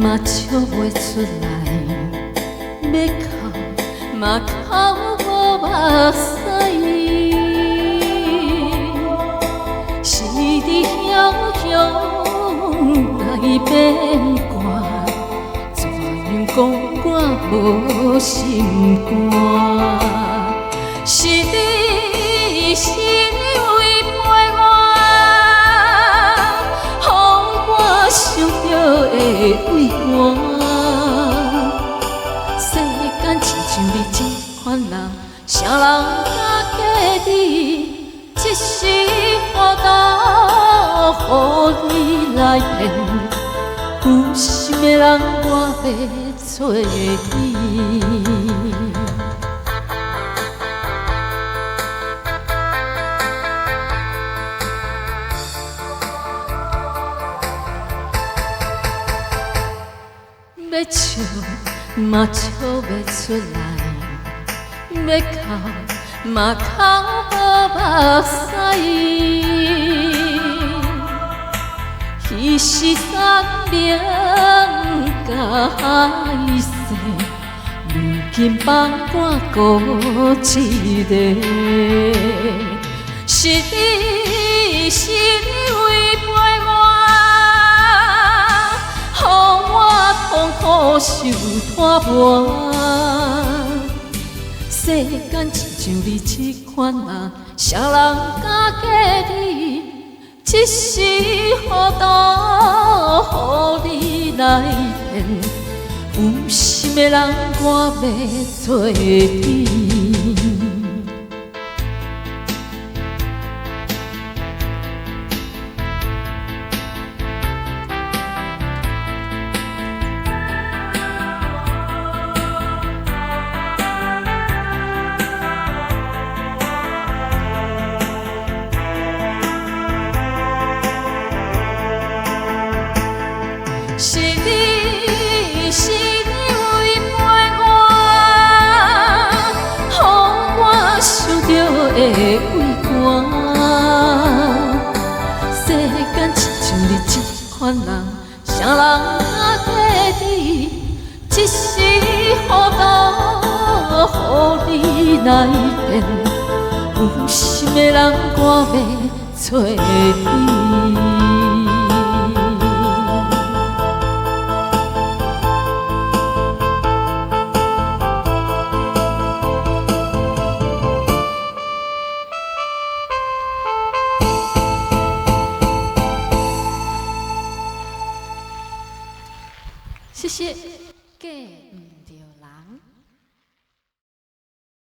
嘛笑袂出来，要哭嘛哭无目屎，是伫晓乡来变卦，怎样讲我无心肝？是你是你为陪我，予我想着的畏寒。世间亲像你这款人，啥人敢假你？一时糊涂，予你来骗。有心的人我要找你。要笑嘛笑袂出来，要哭嘛哭无目屎。彼时三明甲海誓，如今放我孤一个。是你是你为陪我，予我痛苦受拖磨。世间亲像你这款人，啥人敢假你？一时糊涂，予你来骗。有心的人我要做你。是你是你为陪我，予我想着的畏寒。世间亲像你这款人，啥人敢假你？一时糊涂，予你来骗。有心的人我要找你。谢谢。